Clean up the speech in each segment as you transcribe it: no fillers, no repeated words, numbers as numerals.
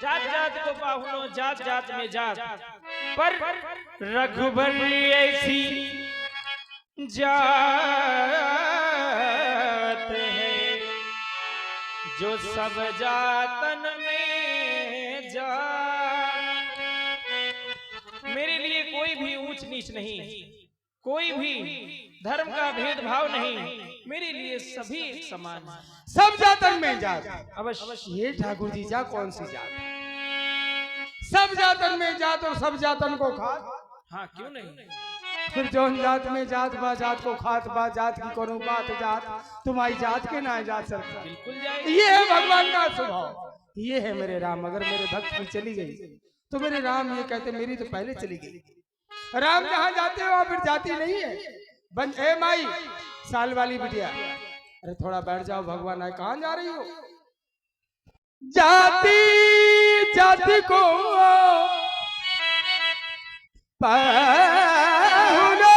जात जात को बाहुनो जात जात में जात, पर रघुबर ऐसी जात है जो सब जातन में जात। मेरे लिए कोई भी ऊंच नीच नहीं, कोई भी धर्म का भेदभाव नहीं, मेरे लिए सभी एक समान, सब जातन में जात। अवश्य। ये ठाकुर जी जा कौन सी जात? सब जातन में जात और सब जातन को खात। हाँ क्यों नहीं। फिर जौन जात में जात बा जात को खात बा जात की करो बात जात, तुम्हारी जात के ना जात सरकार। बिल्कुल जाए। ये है भगवान का स्वभाव, ये है मेरे राम। अगर मेरे भक्त भी चली गई तो मेरे राम ये कहते मेरी तो पहले चली गई। राम जहाँ जाते हो वहाँ फिर जाती नहीं है। बन ए माई साल वाली बिटिया, अरे थोड़ा बैठ जाओ, भगवान आए। कहाँ जा रही हो? जाति जाति को पाहुनो,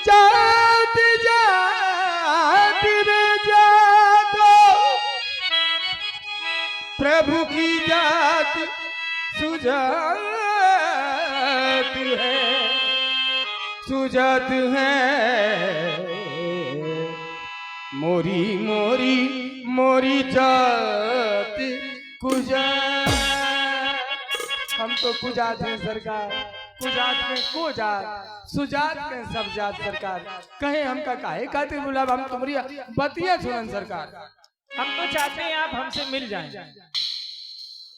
जाति जाति में जातो, प्रभु की जात सुजात है, सुजात है। मोरी मोरी मोरी जात कुजात। हम तो कुजात हैं सरकार, कुजात में को जात, सुजात में सब जात सरकार। कहे हमका काहे खातिर बुलाव, हम तुम्हारी बतिया सुनन सरकार। हम तो चाहते हैं आप हमसे मिल जाएं।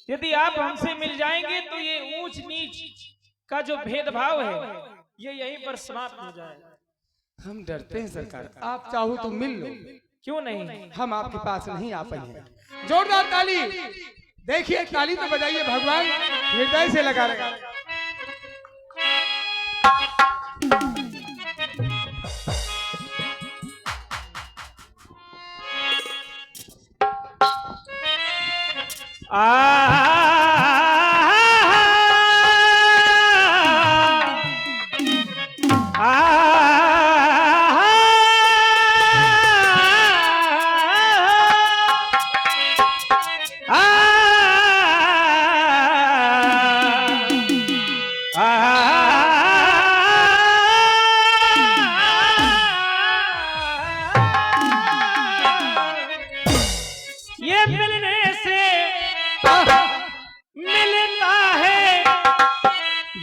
यदि आप हमसे मिल जाएंगे तो ये ऊंच नीच का जो भेदभाव है ये यहीं पर समाप्त हो जाए। हम डरते हैं सरकार, आप चाहो तो मिल लो। क्यों नहीं। हम आपके पास नहीं आ पाए हैं। जोरदार ताली, देखिए ताली तो बजाइए, भगवान हृदय से लगा रहे। ये मिलने से मिलता है,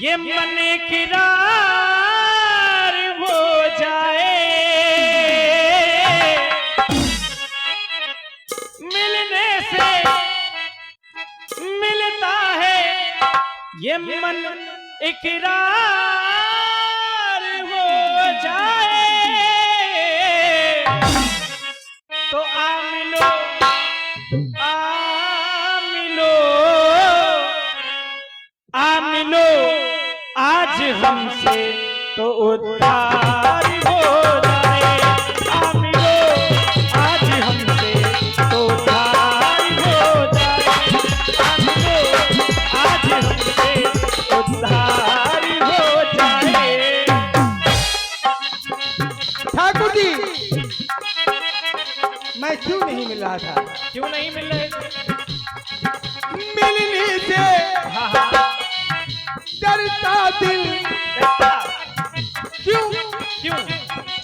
ये मन किरार हो जाए। मिलने से मिलता है, ये मन इकरार हो जाए। तो आ मिलो, आ मिलो, आ मिलो आज हमसे तो उद्धार हो जाए। आ मिलो आज हमसे तो उद्धार हो जाए। आ मिलो आज हमसे उद्धार हो जाए। ठाकुर जी, मैं क्यों नहीं मिल रहा था? क्यों नहीं मिल रहे? मिलने से हाँ हाँ डरता दिल। क्यों? क्यों?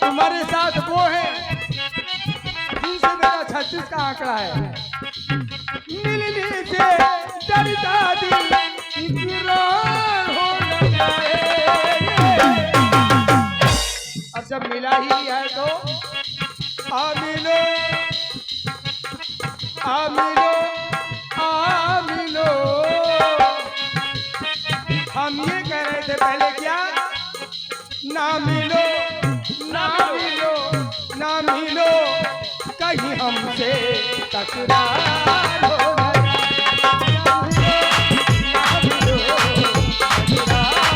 तुम्हारे साथ वो है जिनसे मेरा 36 का आंकड़ा है। मिलने से डरता दिल इकरार हो न जाए। अब जब मिला ही है तो आ मिलो, आ मिलो, आ मिलो। हम ये कह रहे थे पहले क्या? ना मिलो, ना मिलो, ना मिलो, कहीं हमसे तकरार हो न जाए। ना मिलो, तकरार हो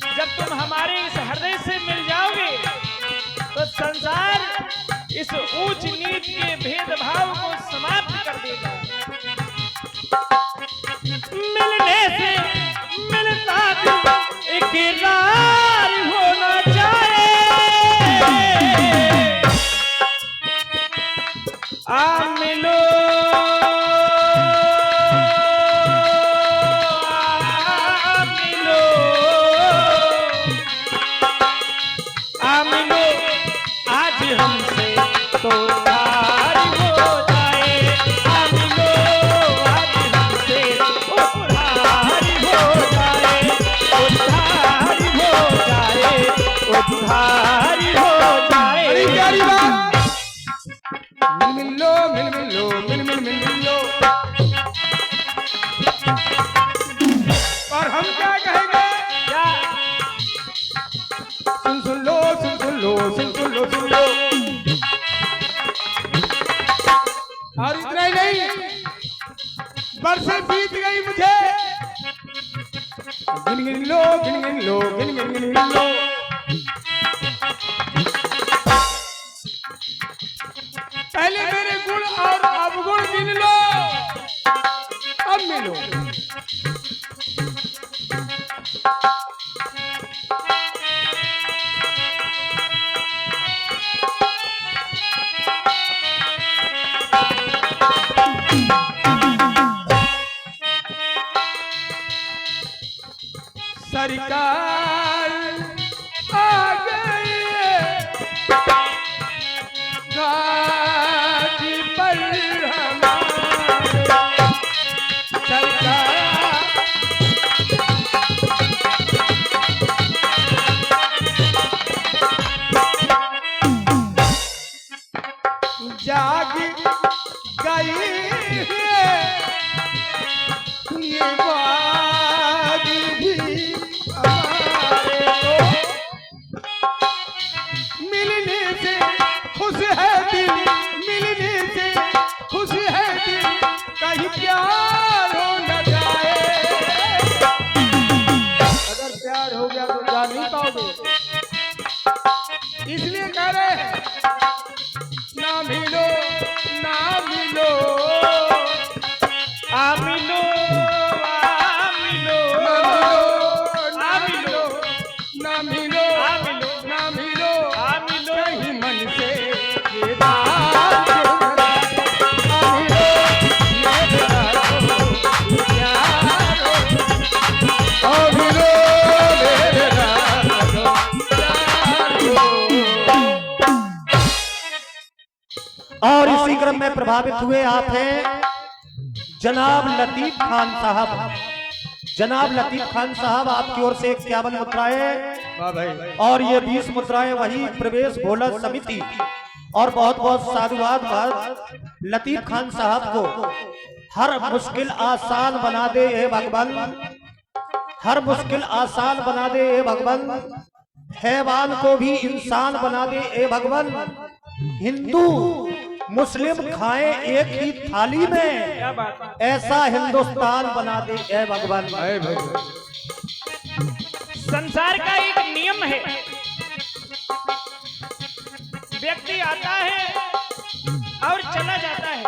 न जब तुम हमारे इस हृदय से मिल जाओगे तो संसार इस ऊंच नीच के भेदभाव को समाप्त कर देगा। मिलने से मिलता दिल इकरार होना चाहे, आ मिलो और हम क्या कहेंगे? क्या? सुन लो और इतना ही नहीं, बरसें बीत गई मुझे, गिन लो। पहले मेरे गुण और अवगुण गिन लो, अब मिलो। सरकार आ गई घाटी पर हमारे, सरकार जाग गई है, ये बात भी मिलने से खुश है दिल, मिलने से खुश है दिल, कहीं प्यार हो न जाए। अगर प्यार हो गया तो जान नहीं पाओगे, इसलिए कह रहे हैं ना मिलो आ मिलो कहीं मन से ये और इसी क्रम में प्रभावित हुए आप हैं जनाब लतीफ खान साहब। जनाब लतीफ खान साहब, आपकी ओर से 51 मुद्राएं और ये 20 मुद्राएं वही प्रवेश भोला समिति, और बहुत बहुत साधुवाद लतीफ खान साहब को। हर मुश्किल आसान बना दे हे भगवान, हर मुश्किल आसान बना दे हे भगवान, हैवान को भी इंसान बना दे हे भगवान, हिंदू मुस्लिम खाएं एक ही थाली में, ऐसा हिंदुस्तान बना दे ए भगवान। संसार का एक नियम है, व्यक्ति आता है और चला जाता है,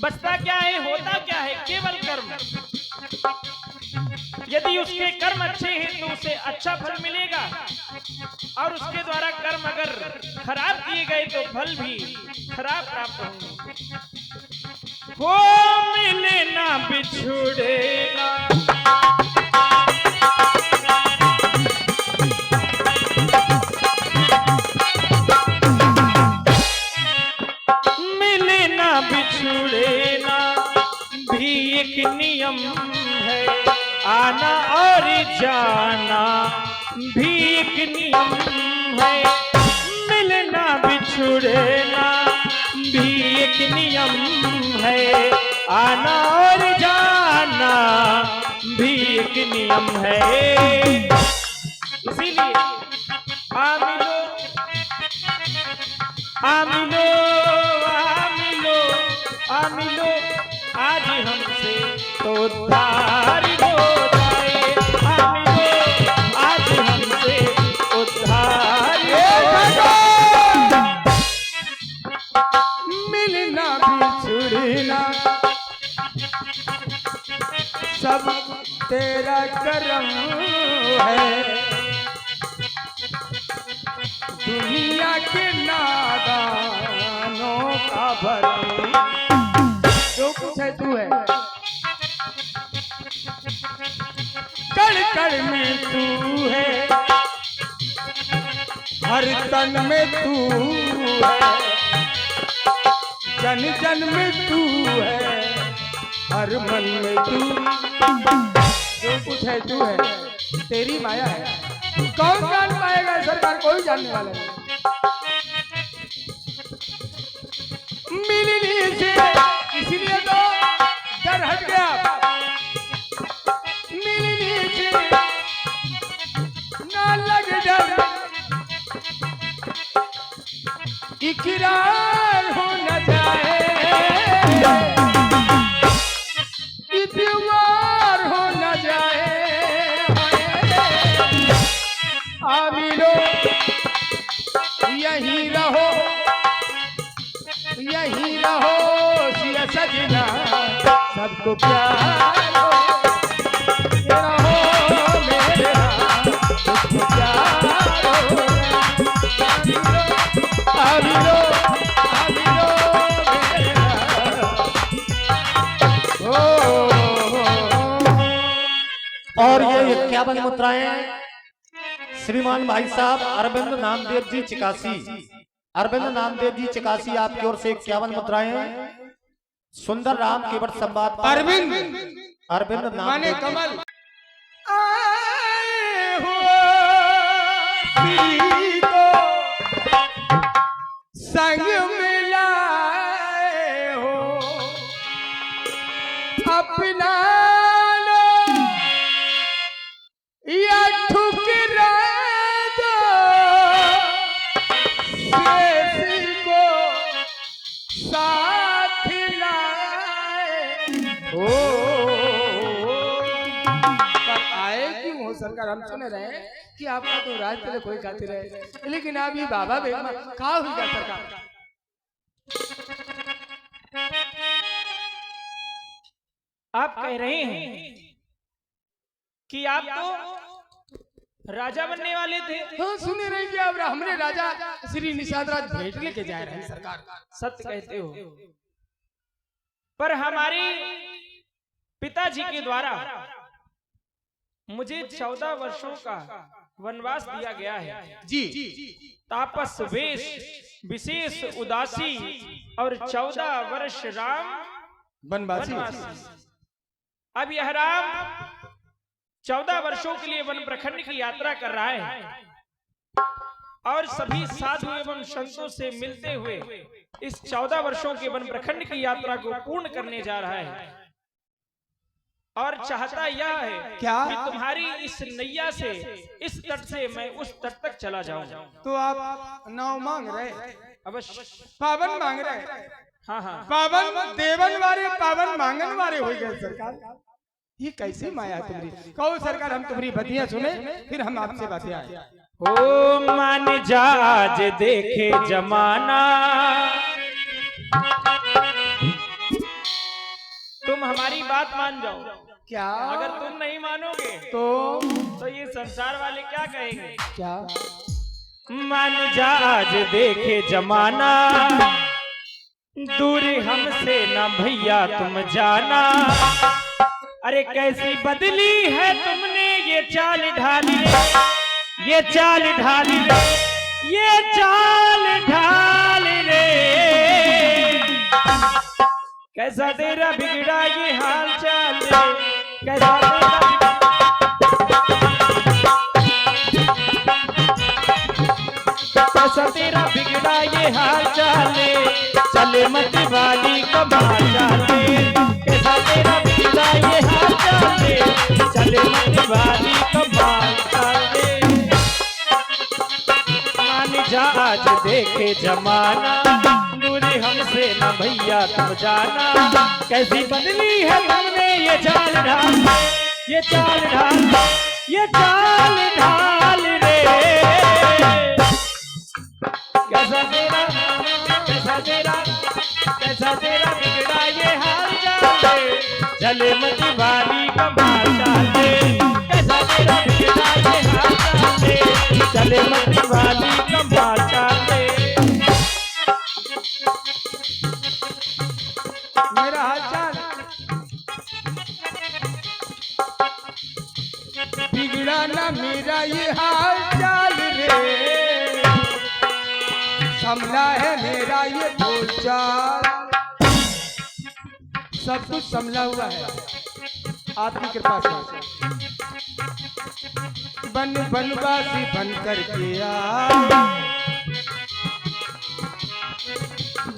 बचता क्या है, होता क्या है, केवल कर्म। यदि उसके कर्म अच्छे हैं तो उसे अच्छा फल मिलेगा, और उसके द्वारा कर्म अगर खराब किए गए तो फल भी खराब प्राप्त होंगे। वो मिले ना बिछुड़े ना, मिले ना बिछुड़े ना भी एक नियम है, आना और जाना भी एक नियम है, मिलना बिछुड़ना भी एक नियम है, आना और जाना भी एक नियम है। इसीलिए आमिलो आमिलो आमिलो आमिलो, आज हमसे तो तारी हो जाए, आमिलो करम है, दुनिया के नादानों का भरम। जो कुछ है तू है, कण कण में तू है, हर तन में तू है, जन जन में तू है, हर मन में तू। जो कुछ है तू है, तेरी माया है, कौन जान पाएगा सरकार, कोई जानने वाला नहीं। मिलने से इसीलिए तो डर हट गया, मिलने से ना लग डर, इकरार हो न जाए, इतवार हो न जाए। आमिलो यहीं रहो, यहीं रहो सिया सजना, सबको प्यार हो, ये रहो मेरे यहाँ, सबको प्यार हो। आमिलो आमिलो मेरे यहाँ, और ये 51 मुद्राएं श्रीमान भाई साहब अरविंद नामदेव जी चिकासी, अरविंद नामदेव जी चिकासी आपकी ओर से 51 मुद्राएं सुंदर राम केवट संवाद। अरविंद अरविंद माने नामदेव कमल। आए हो श्री को संग मिलाए हो, अपना लो या ठुकरा दो, शेष को साथ लाए हो। पर आए क्यों हो सरकार, हम सुन रहे हैं कि आपका तो राज पहले कोई खातिर है, लेकिन आप ये बाबा बेगमा कहा हुई क्या सरकार? आप कह रहे हैं कि आप तो राजा बनने वाले थे। हाँ सुने रहे कि आप हमने राजा श्री निषाद राज भेंट लेके जा रहे हैं सरकार। सत्य कहते हो, पर हमारे पिताजी के द्वारा मुझे 14 वर्षों का वनवास दिया गया है जी। तापस वेश विशेष उदासी और 14 वर्ष राम बनवासी। अब यह राम 14 वर्षों के लिए वन प्रखंड की यात्रा कर रहा है और सभी साधु एवं संतों से मिलते हुए इस 14 वर्षों के वन प्रखंड की यात्रा को पूर्ण करने जा रहा है और चाहता यह है क्या? कि तुम्हारी इस नैया से, इस तट से मैं उस तट तक चला जाऊं। तो आप नाव मांग रहे, अवश्य पावन मांग रहे। हाँ हाँ, पावन देवन वाले पावन मांगन वाले हो गए सरकार। ये कैसे माया है तुम्हारी? कहो सरकार हम तुम्हारी बतियां सुने, फिर हम आपसे बातें आए। ओ मान जा आज देखे जमाना, तुम हमारी बात मान जाओ। क्या? अगर तुम नहीं मानोगे तो ये संसार वाले क्या कहेंगे? क्या? मान जा आज देखे जमाना, दूर हमसे ना भैया तुम जाना। अरे कैसी बदली है तुमने ये चाल ढाली, ये चाल ढाली, ये चाल ढाल रे। कैसा तेरा बिगड़ा ये हाल चाल रे, कैसा तेरा बिगड़ा ये हाल चाल रे, चले मत वाली कमाल चाले। कैसा तेरा बिगड़ा ये हाल चाल रे, चले मत वाली कमाल चाले। मान जा आज देखे जमाना, दूरी हमसे न भैया तुम जाना। कैसी बदली है तुमने ये चाल ढाल, ये चाल ढाल, ये चाल ढाल रे। कैसा तेरा, कैसा तेरा, कैसा तेरा बिगड़ा ये हाल चाल रे, चले मत वाली कमाल चाले। ना मेरा ये हाल चाल रे, संभला है मेरा ये बोलचाल। सब कुछ संभला हुआ है आपकी कृपा से। बन बनवासी बन करके आ,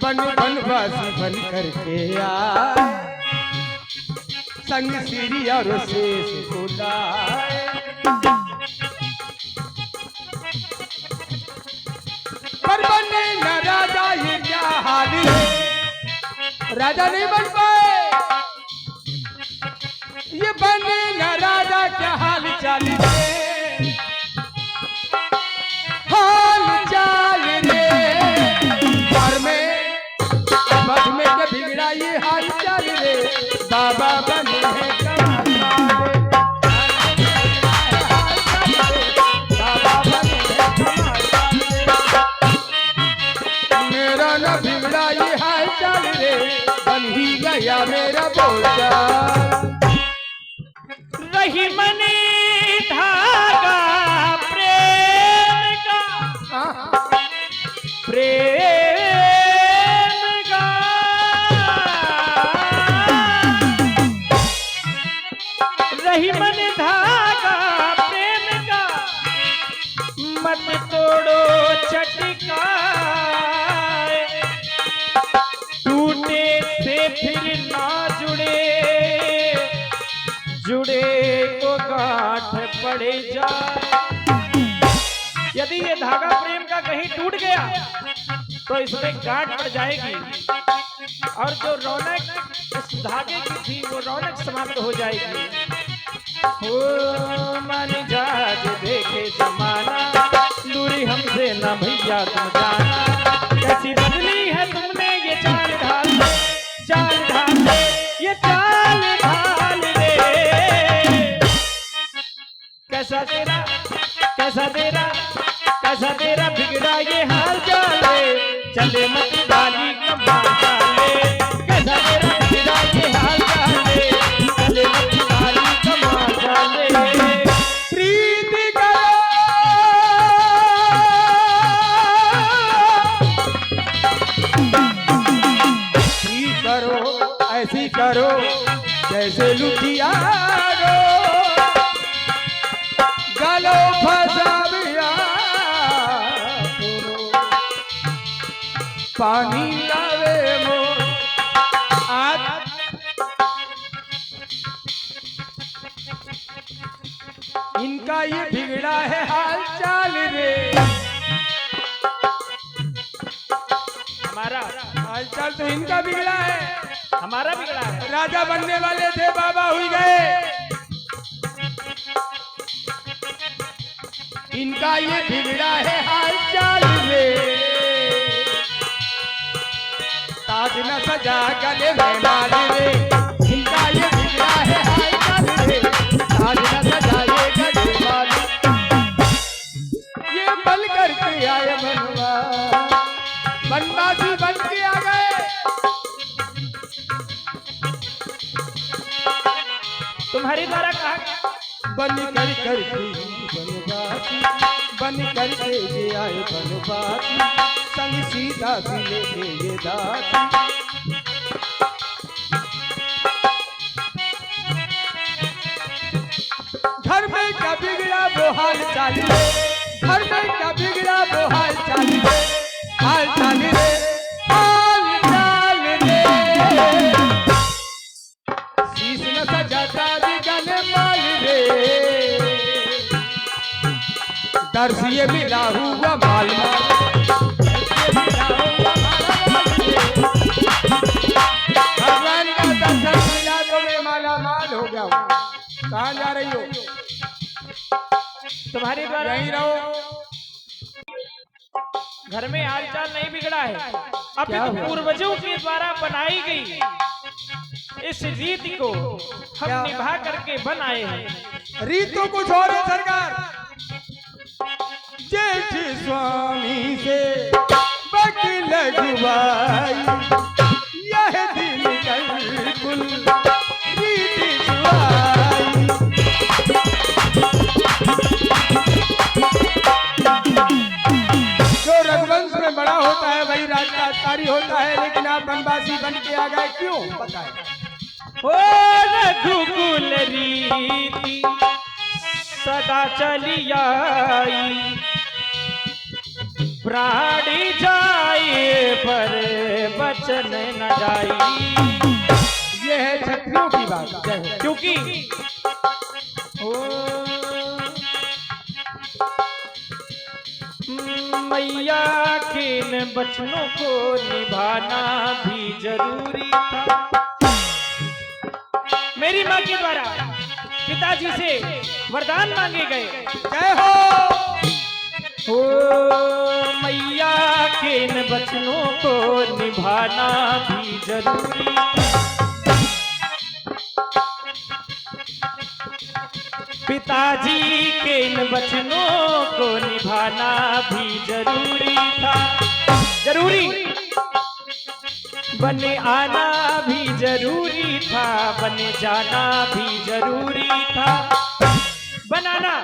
बन बनवासी बन करके आ, संग सीरी और शेष बुलाए। पर बने न राजा ये क्या हाल है, राजा नहीं बन पाए। ये बने न राजा क्या हाल चाल रे, हाल चाल रे। पर में के बिगड़ा ये हाल चाल रे, बाबा बने हैं कमाल वाले। बाबा बने हैं कमाल वाले। मेरा न बिगड़ा ये हाल चाल रे, बन ही गया मेरा बोलचाल। रही मने धागा प्रेम का, प्रेम का, रही मन धागा प्रेम का, मत तोड़ो चटका, टूटे से फिर ना जुड़े, जुड़े को गांठ पड़े जाए। यदि ये धागा प्रेम का कहीं टूट गया तो इसमें गांठ पड़ जाएगी और जो रौनक इस धागे की थी वो रौनक समाप्त हो जाएगी। हो मन जाज देखे जमाना, दूरी हमसे ना भैया तुम जाना। कैसी बदली है तुमने ये चाल ढाल, चाल ढाल, ये चाल ढाल रे। कैसा तेरा, कैसा तेरा, कैसा तेरा बिगड़ा ये हाल चाल रे, चले मत डाली कमाल चाले। कैसा तेरा बिगड़ा ये हाल चाल रे, चले मत डाली कमाल चाले। प्रीति करो, प्रीति करो, ऐसी करो जैसे लुटियारो, गलो फसाविया पानी लावे मो। इनका ये बिगड़ा है हाल चाल रे, हमारा हाल चाल तो इनका बिगड़ा है, हमारा बिगड़ा है। राजा बनने वाले थे बाबा हुई गए। इनका ये बिगड़ा है हाल चाल रे, ताज न सजा गले में माल रे। इनका ये बिगड़ा है हाल चाल रे, ताज न सजा ये गले माल। ये बल करके आए बनवा, बनवासी बन के आ गए। तुम्हारे द्वारा कहा बन कर करके बनवासी, बन करके ये आए बनवासी, संग सीता सी लेके ये दासी। घर में क्या बिगड़ा वो हाल चाल रे, घर में क्या बिगड़ा वो हाल चाल रे, हाल चाल रे, हाल चाल रे। शीश न सजाता दिगन माल रे, दर्श ये मिला हुआ माल माल, भगवान का दर्शन मिला तो मैं माला माल हो गया हूँ। कहाँ जा रही हो? तुम्हारे द्वारा यहीं रहो। घर में हालचाल नहीं बिगड़ा है, अब क्या हुआ? पूर्वजों के द्वारा बनाई गई इस रीति को हम क्या? निभा करके बनाए हैं। रीत तो कुछ और है सरकार। जेठ स्वामी से वकील लगवाई, यह दिल बिल्कुल रीत जुआई। बलात्कारी होता है, लेकिन आप बनवासी बन के आ गए, क्यों बताएं? ओ रघुकुल रीति सदा चली आई, प्राणी जाए पर बचन न जाई। ये है क्षत्रियों की बात। जय हो। क्योंकि ओ मैया के इन बचनों को निभाना भी जरूरी था। मेरी माँ के द्वारा पिताजी से वरदान मांगे गए। जय हो। ओ मैया के इन बचनों को निभाना भी जरूरी था। पिताजी के इन बचनों को निभाना भी जरूरी था। जरूरी बने आना भी जरूरी था, बने जाना भी जरूरी था। बनाना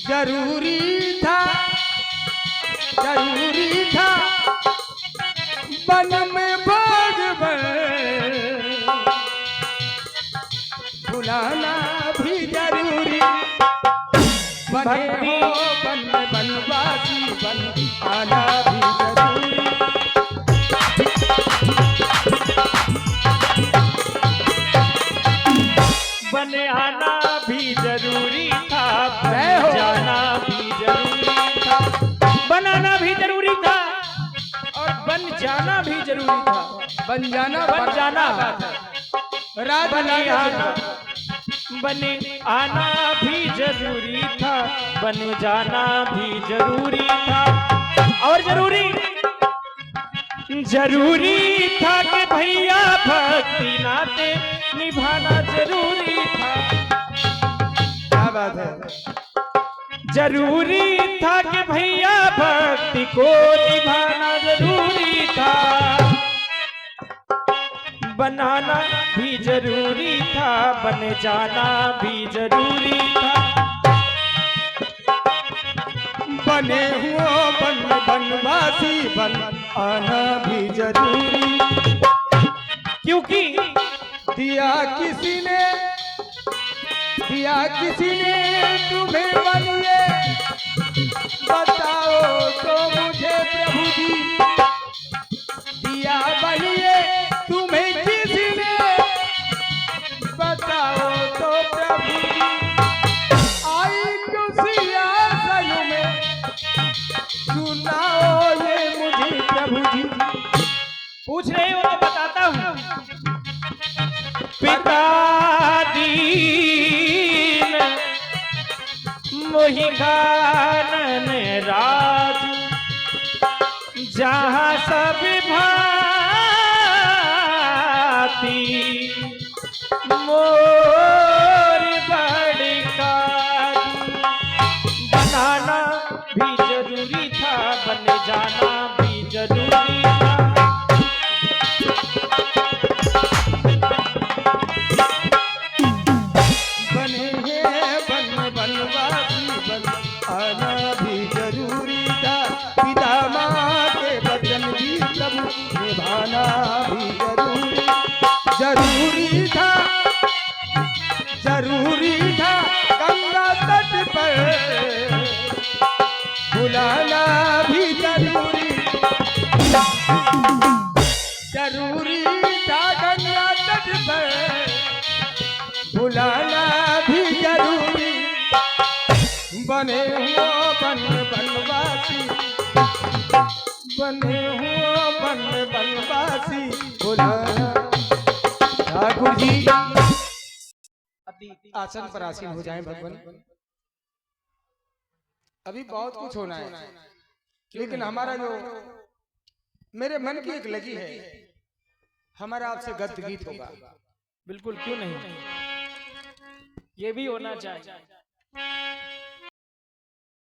जरूरी था, जरूरी था, वन में भगवन बुलाना भी जरूरी। बने हो वन में बनवासी, बन आना भी जरूरी। बने आना भी जरूरी था, जय हो। बन जाना भी जरूरी था। बनाना भी जरूरी था और बन जाना भी जरूरी था। बन जाना, बन जाना रात बने आना, बने आना भी जरूरी था, बन जाना भी जरूरी था। और जरूरी था कि भैया भक्ति नाते निभाना जरूरी था। क्या बात है। जरूरी था कि भैया भक्ति को निभाना जरूरी था। बनाना भी जरूरी था, बन जाना भी जरूरी था। बने हुओ बन बनवासी, बन आना भी जरूरी। क्योंकि दिया किसी ने तुम्हें बनिए, बताओ तो मुझे प्रभु जी। दिया बनिए तुम्हें किसी ने, बताओ तो प्रभु जी। आई खुशियाँ सन में, सुनाओ ये मुझे प्रभु जी। पूछ रहे हो तो बताता हूँ। पिता दीन मोहि कानन राजू, जहाँ सब भांति मोर बड़ काजू। बनाना भी जरूरी था, बन जाना भी जरूरी था। बने हैं बन बनवासी, बन आना भी जरूरी था। पिता माँ के वचन भी सब निभाना भी जरूरी। जरूरी था, जरूरी था, गंगा तट पर बुलाना भी जरूरी। जरूरी था, गंगा तट पर बुलाना भी जरूरी। बने हुआ बन बनवासी, बने हुआ बन बनवासी, बुलाना। ठाकुर जी आसन पर आसीन हो जाएं भगवान। अभी बहुत कुछ होना है, लेकिन हमारा जो मेरे मन की एक लगी है, हमारा आपसे गद्य गीत होगा। बिल्कुल, क्यों नहीं, ये भी होना चाहिए।